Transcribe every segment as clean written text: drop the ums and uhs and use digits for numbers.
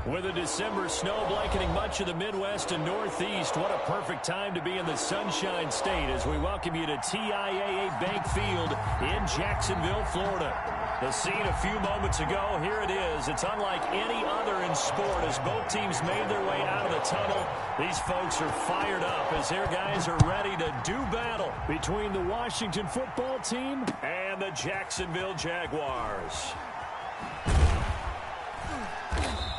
With a December snow blanketing much of the Midwest and Northeast, what a perfect time to be in the Sunshine State as we welcome you to TIAA Bank Field in Jacksonville, Florida. The scene a few moments ago, here it is. It's unlike any other in sport as both teams made their way out of the tunnel. These folks are fired up as their guys are ready to do battle between the Washington football team and the Jacksonville Jaguars.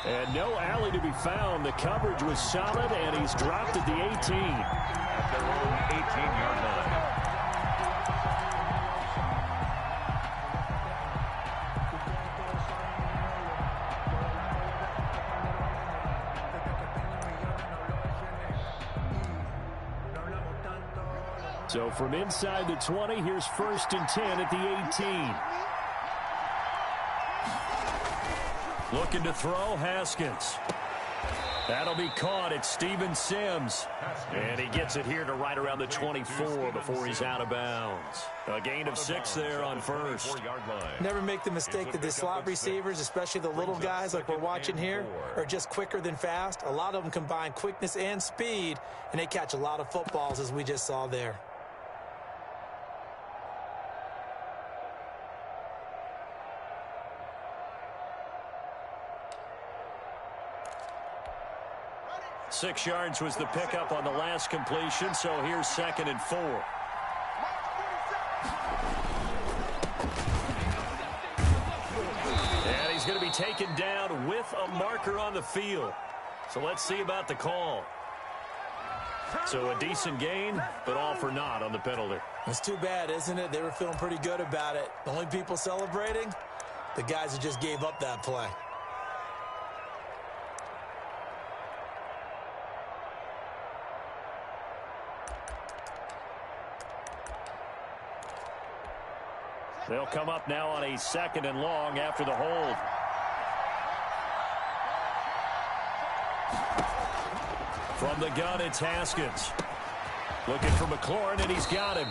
And no alley to be found. The coverage was solid, and he's dropped at the 18. At their own 18-yard line. So from inside the 20, here's 1st and 10 at the 18. Looking to throw, Haskins. That'll be caught. It's Steven Sims. And he gets it here to right around the 24 before he's out of bounds. A gain of 6 there on first. Never make the mistake that the slot receivers, especially the little guys like we're watching here, are just quicker than fast. A lot of them combine quickness and speed, and they catch a lot of footballs as we just saw there. Six yards was the pickup on the last completion, so here's 2nd and 4. And he's going to be taken down with a marker on the field. So let's see about the call. So a decent gain, but all for naught on the penalty. It's too bad, isn't it? They were feeling pretty good about it. The only people celebrating, the guys who just gave up that play. They'll come up now on a 2nd and long after the hold. From the gun, it's Haskins. Looking for McLaurin, and he's got him.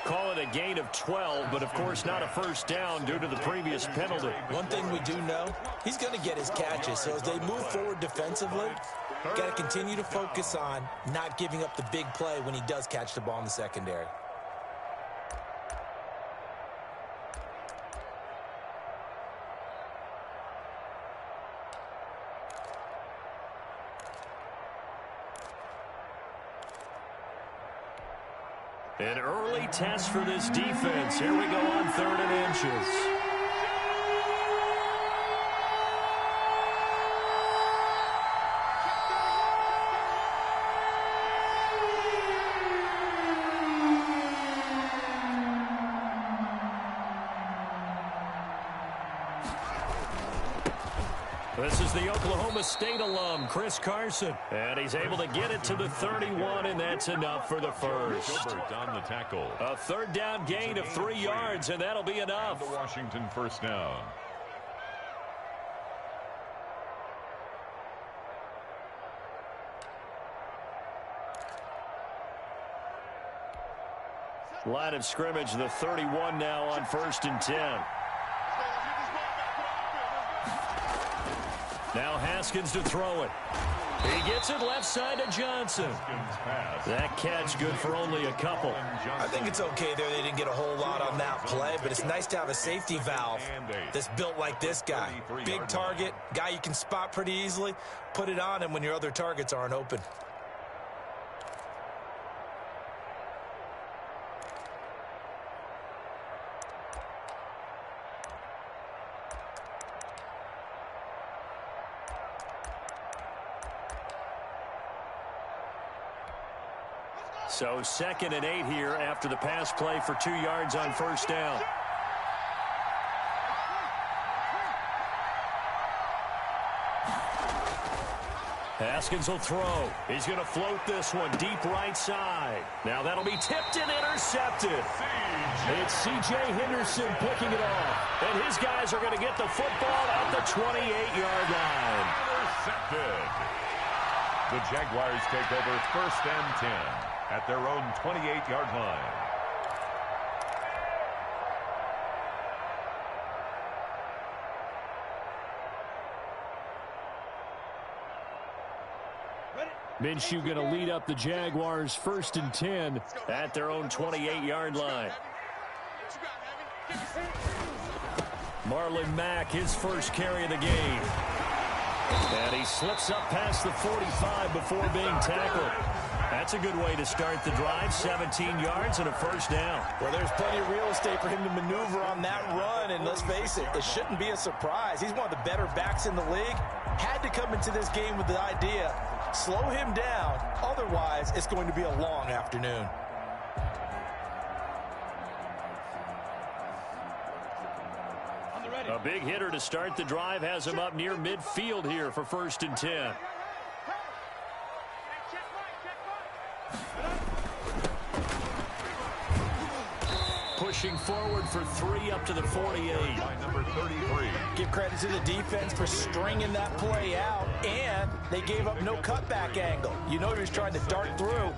Call it a gain of 12, but of course not a first down due to the previous penalty. One thing we do know, he's going to get his catches. So as they move forward defensively, got to continue to focus on not giving up the big play when he does catch the ball in the secondary. An early test for this defense. Here we go on 3rd and inches. This is the Oklahoma State alum, Chris Carson. And he's able to get it to the 31, and that's enough for the first. On the tackle. A 3rd down gain of 3 yards, and that'll be enough. The Washington first down. Line of scrimmage, the 31 now on 1st and 10. Now Haskins to throw it. He gets it left side to Johnson. That catch good for only a couple. I think it's okay there. They didn't get a whole lot on that play, but it's nice to have a safety valve that's built like this guy. Big target, guy you can spot pretty easily. Put it on him when your other targets aren't open. So 2nd and 8 here after the pass play for 2 yards on 1st down. Haskins will throw. He's going to float this one deep right side. Now that'll be tipped and intercepted. It's C.J. Henderson picking it off. And his guys are going to get the football at the 28-yard line. Intercepted. The Jaguars take over 1st and 10 at their own 28-yard line. Minshew going to lead up the Jaguars 1st and 10 at their own 28-yard line. Marlon Mack, his first carry of the game. And he slips up past the 45 before being tackled. That's a good way to start the drive. 17 yards and a first down. Well, there's plenty of real estate for him to maneuver on that run. And let's face it, it shouldn't be a surprise. He's one of the better backs in the league. Had to come into this game with the idea, slow him down. Otherwise, it's going to be a long afternoon. A big hitter to start the drive has him up near midfield here for 1st and 10. Pushing forward for 3 up to the 48. By number 33. Give credit to the defense for stringing that play out, and they gave up no cutback angle. You know he was trying to dart through.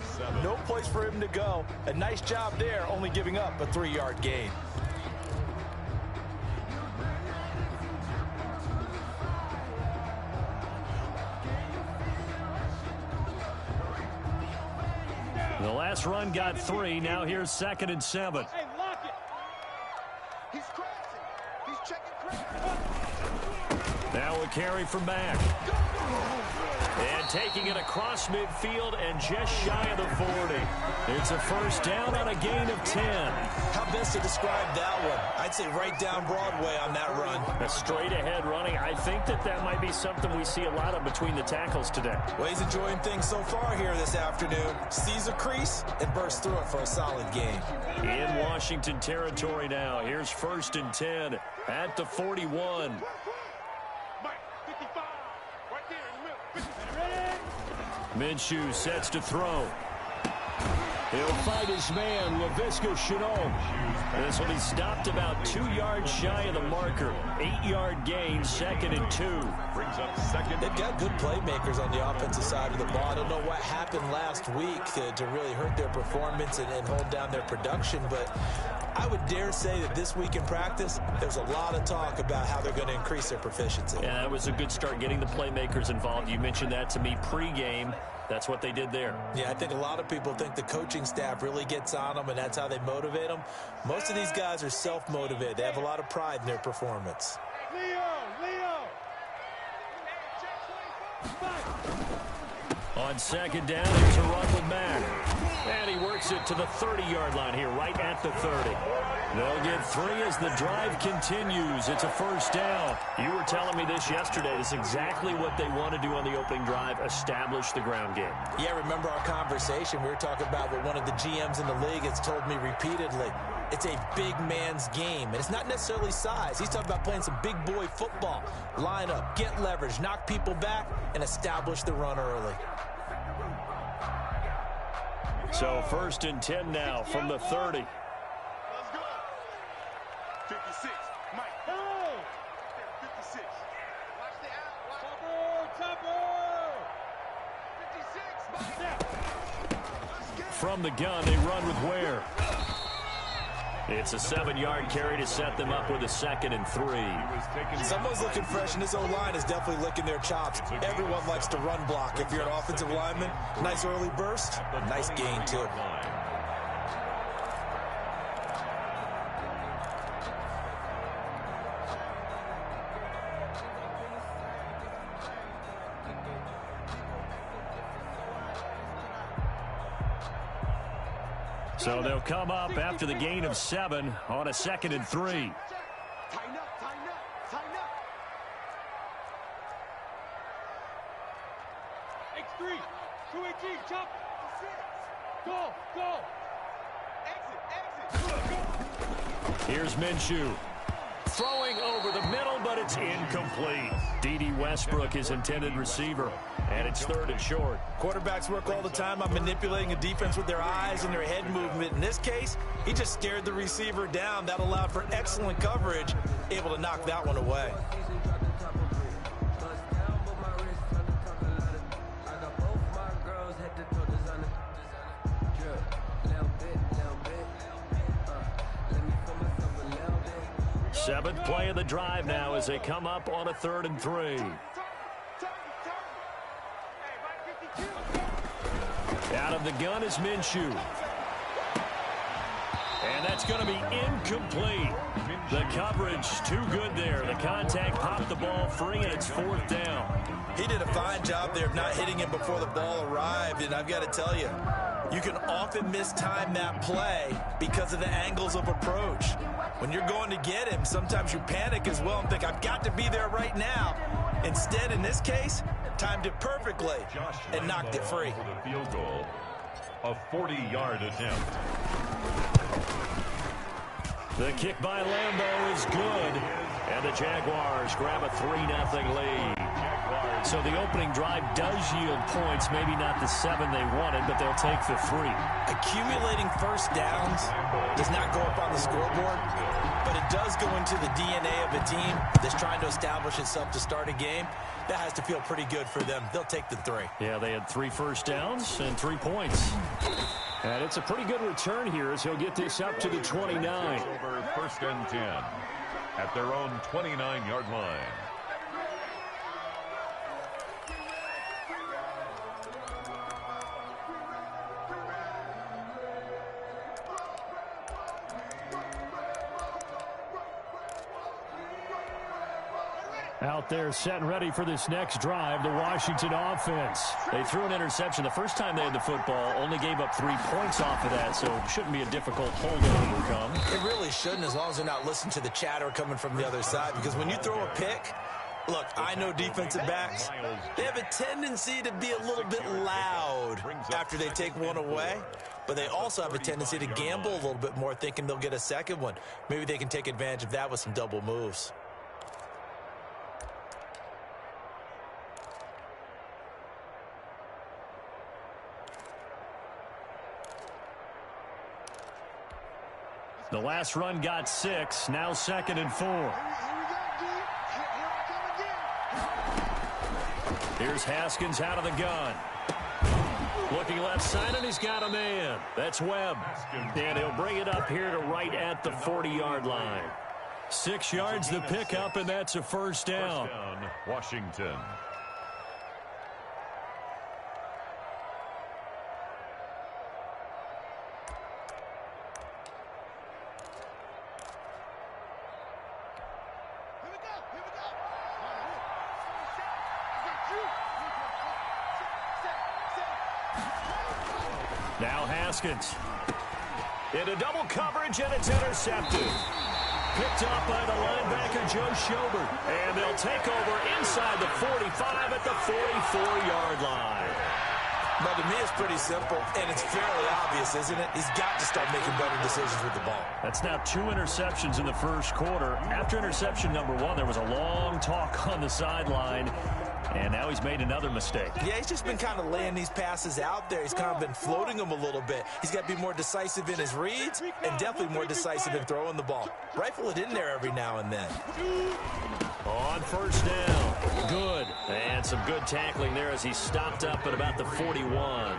No place for him to go. A nice job there, only giving up a 3-yard gain. The last run got 3. Now here's 2nd and 7. Hey, lock it. He's crashing. He's checking crash. Now a carry from Mack. And taking it across midfield and just shy of the 40. It's a first down on a gain of 10. How best to describe that one? I'd say right down Broadway on that run. A straight ahead running. I think that might be something we see a lot of between the tackles today. Well, he's enjoying things so far here this afternoon. Sees a crease and bursts through it for a solid gain. In Washington territory now. Here's 1st and 10 at the 41. Minshew sets to throw. He'll fight his man, Laviska Shenault. This will be stopped about 2 yards shy of the marker. 8-yard gain, 2nd and 2. Brings up 2nd. They've got good playmakers on the offensive side of the ball. I don't know what happened last week to really hurt their performance and hold down their production, but I would dare say that this week in practice, there's a lot of talk about how they're going to increase their proficiency. Yeah, that was a good start getting the playmakers involved. You mentioned that to me pregame. That's what they did there. Yeah, I think a lot of people think the coaching staff really gets on them, and that's how they motivate them. Most of these guys are self-motivated. They have a lot of pride in their performance. On 2nd down, it's a run with Mack. And he works it to the 30-yard line here, right at the 30. They'll get 3 as the drive continues. It's a first down. You were telling me this yesterday. It's exactly what they want to do on the opening drive, establish the ground game. Yeah, remember our conversation. We were talking about what one of the GMs in the league has told me repeatedly. It's a big man's game, and it's not necessarily size. He's talking about playing some big boy football. Line up, get leverage, knock people back, and establish the run early. So 1st and 10 now from the 30. Let's go. 56. Mike. 56. Watch the out. Chopper. 56. From the gun, they run with Ware. It's a 7-yard carry to set them up with a 2nd and 3. Someone's looking fresh, and this O-line is definitely licking their chops. Everyone likes to run block. If you're an offensive lineman, nice early burst, nice gain, too. So they'll come up after the gain of 7 on a 2nd and 3. Tighten up, tighten up, tighten up. X3, 218, chop. Go, go. Exit. Here's Minshew. Throwing over the middle, but it's incomplete. D.D. Westbrook, his intended receiver, and it's 3rd and short. Quarterbacks work all the time on manipulating a defense with their eyes and their head movement. In this case, he just stared the receiver down. That allowed for excellent coverage, able to knock that one away. Seventh play of the drive now as they come up on a 3rd and 3. Out of the gun is Minshew. And that's going to be incomplete. The coverage too good there. The contact popped the ball free, and it's 4th down. He did a fine job there of not hitting him before the ball arrived, and I've got to tell you, you can often mistime that play because of the angles of approach. When you're going to get him, sometimes you panic as well and think, I've got to be there right now. Instead, in this case, timed it perfectly and knocked it free. For the field goal, a 40-yard attempt. The kick by Lambeau is good, and the Jaguars grab a 3-0 lead. So the opening drive does yield points, maybe not the 7 they wanted, but they'll take the 3. Accumulating first downs does not go up on the scoreboard, but it does go into the DNA of a team that's trying to establish itself to start a game. That has to feel pretty good for them. They'll take the 3. Yeah, they had 3 first downs and 3 points. And it's a pretty good return here as he'll get this up to the 29. Over 1st and 10 at their own 29-yard line. Out there set and ready for this next drive, the Washington offense. They threw an interception the first time they had the football, only gave up 3 points off of that, so it shouldn't be a difficult hole to overcome. It really shouldn't, as long as they're not listening to the chatter coming from the other side, because when you throw a pick, look, I know defensive backs, they have a tendency to be a little bit loud after they take one away, but they also have a tendency to gamble a little bit more, thinking they'll get a second one. Maybe they can take advantage of that with some double moves. The last run got 6, now 2nd and 4. Here's Haskins out of the gun. Looking left side, and he's got a man. That's Webb. And he'll bring it up here to right at the 40-yard line. 6 yards the pickup, and that's a first down. Washington. Now Haskins. Into double coverage, and it's intercepted. Picked up by the linebacker, Joe Schobert. And they'll take over inside the 45 at the 44-yard line. But to me, it's pretty simple, and it's fairly obvious, isn't it? He's got to start making better decisions with the ball. That's now 2 interceptions in the first quarter. After interception number 1, there was a long talk on the sideline, and now he's made another mistake. Yeah, he's just been kind of laying these passes out there. He's kind of been floating them a little bit. He's got to be more decisive in his reads and definitely more decisive in throwing the ball. Rifle it in there every now and then. On first down. Good. And some good tackling there as he stopped up at about the 41.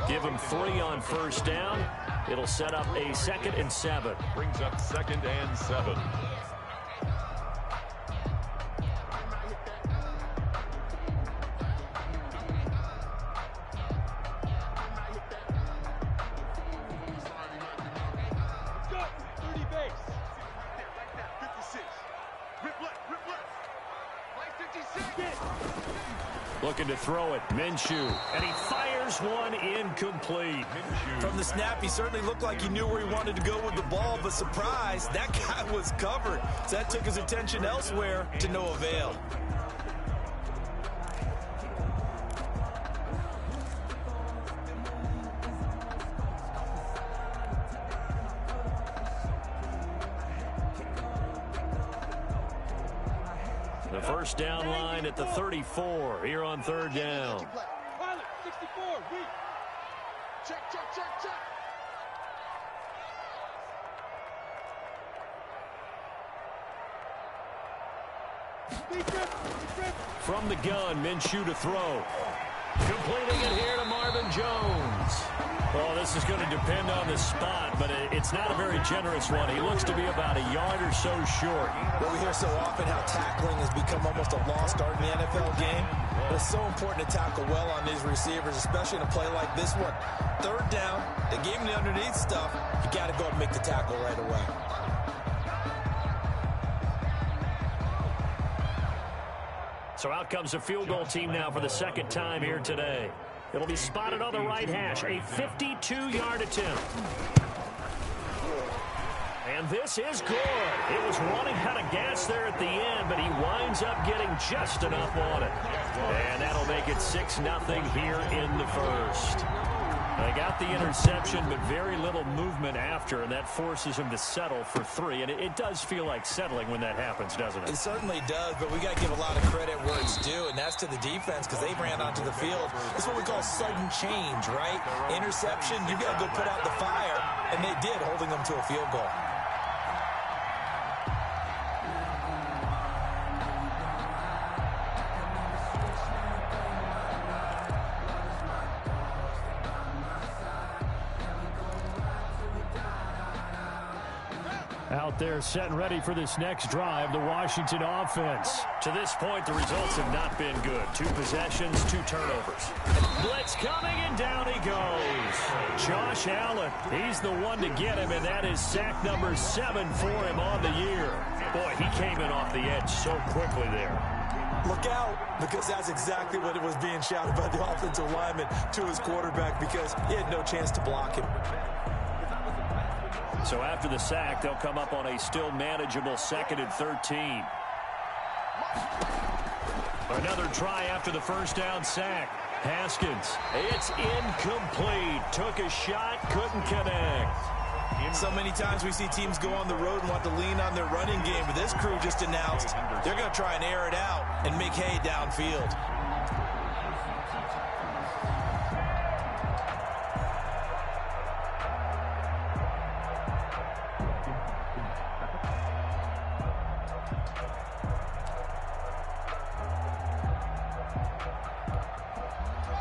Give him 3 on first down. It'll set up a 2nd and 7. Brings up 2nd and 7. Looking to throw it, Minshew, and he fires one incomplete. From the snap, he certainly looked like he knew where he wanted to go with the ball, but surprise, that guy was covered. So that took his attention elsewhere to no avail. The first down line at the 34 here on 3rd down. Pilot, 64, weak. Check, check, check, check. From the gun, Minshew to throw. Completing it here to Marvin Jones. Well, this is going to depend on the spot, but it's not a very generous one. He looks to be about a yard or so short. Well, we hear so often how tackling has become almost a lost art in the NFL game. But it's so important to tackle well on these receivers, especially in a play like this one. Third down, they gave him the underneath stuff. You got to go and make the tackle right away. So out comes a field goal team now for the second time here today. It'll be spotted on the right hash, a 52-yard attempt. And this is good. It was running out of gas there at the end, but he winds up getting just enough on it. And that'll make it 6-0 here in the first. They got the interception, but very little movement after, and that forces him to settle for 3. And it does feel like settling when that happens, doesn't it? It certainly does, but we got to give a lot of credit where it's due, and that's to the defense because they ran onto the field. This is what we call sudden change, right? Interception, you got to go put out the fire, and they did, holding them to a field goal. Out there set and ready for this next drive, the Washington offense. To this point, the results have not been good. 2 possessions, 2 turnovers. Blitz coming, and down he goes. Josh Allen, he's the one to get him, and that is sack number 7 for him on the year. Boy, he came in off the edge so quickly there. Look out, because that's exactly what it was being shouted by the offensive lineman to his quarterback because he had no chance to block him. So after the sack, they'll come up on a still manageable 2nd and 13. Another try after the first down sack. Haskins, it's incomplete. Took a shot, couldn't connect. So many times we see teams go on the road and want to lean on their running game, but this crew just announced they're going to try and air it out and make hay downfield.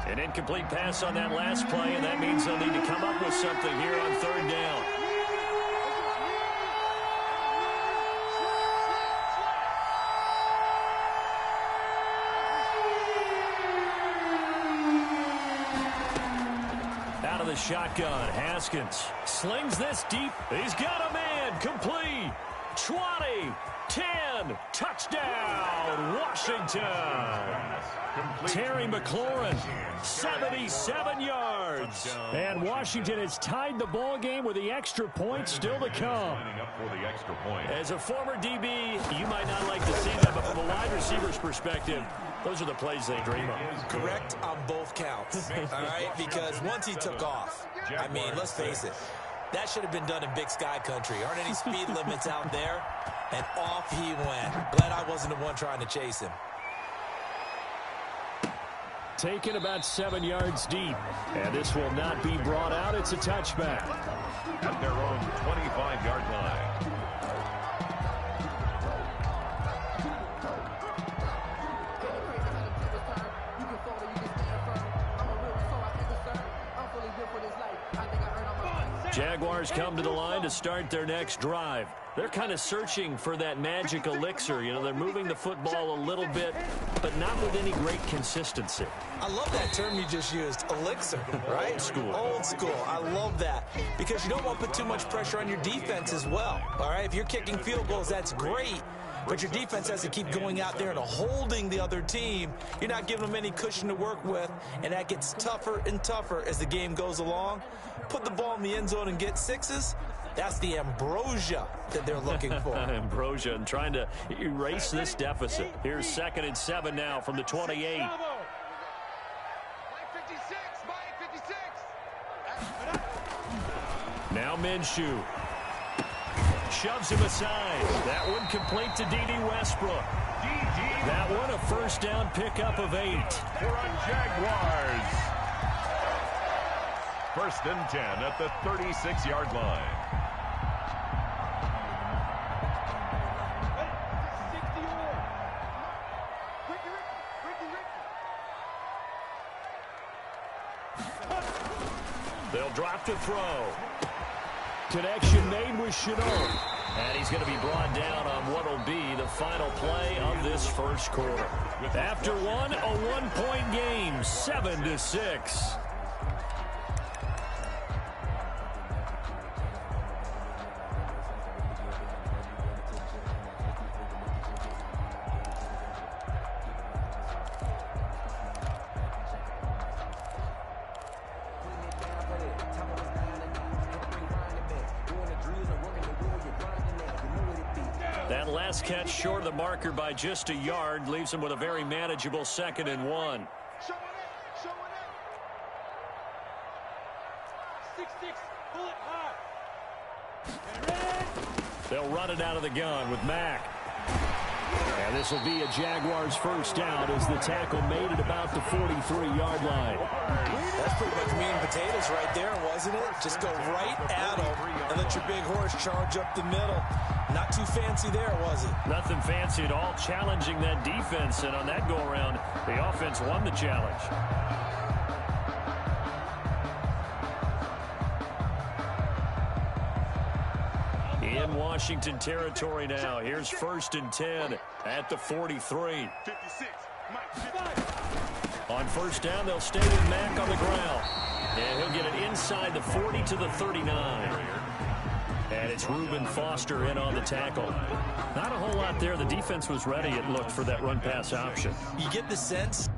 An incomplete pass on that last play, and that means they'll need to come up with something here on 3rd down. Out of the shotgun, Haskins slings this deep. He's got a man, complete. 20, 10, touchdown, Washington. Terry McLaurin, 77 yards. And Washington has tied the ball game with the extra point still to come. As a former DB, you might not like to see that, but from a wide receiver's perspective, those are the plays they dream of. Correct on both counts, all right? Because once he took off, I mean, let's face it, that should have been done in Big Sky country. Aren't any speed limits out there? And off he went. Glad I wasn't the one trying to chase him. Taken about 7 yards deep. And this will not be brought out. It's a touchback. At their own 25-yard line. Jaguars come to the line to start their next drive. They're kind of searching for that magic elixir. You know, they're moving the football a little bit, but not with any great consistency. I love that term you just used, elixir, right? Old school. Old school. I love that because you don't want to put too much pressure on your defense as well, all right? If you're kicking field goals, that's great, but your defense has to keep going out there and holding the other team. You're not giving them any cushion to work with, and that gets tougher and tougher as the game goes along. Put the ball in the end zone and get 6s. That's the ambrosia that they're looking for. Ambrosia and trying to erase this deficit. Here's 2nd and 7 now from the 28. Now Minshew. Shoves him aside. That one complete to D.D. Westbrook. That one a first down pickup of 8. For a Jaguars. 1st and 10 at the 36-yard line. They'll drop to throw. Connection made with Chenault. And he's going to be brought down on what will be the final play of this first quarter. After one, a one-point game, 7-6. That last catch short of the marker by just a yard leaves him with a very manageable 2nd and 1. Show it. 6-6. Pull it hard. They'll run it out of the gun with Mack. And this will be a Jaguars first down as the tackle made it about the 43-yard line. That's pretty much meat and potatoes right there, wasn't it? Just go right at them and let your big horse charge up the middle. Not too fancy there, was it? Nothing fancy at all, challenging that defense. And on that go-around, the offense won the challenge. In Washington territory now. Here's 1st and 10 at the 43. 56. On first down, they'll stay with Mack on the ground. And he'll get it inside the 40 to the 39. And it's Reuben Foster in on the tackle. Not a whole lot there. The defense was ready, it looked, for that run-pass option. You get the sense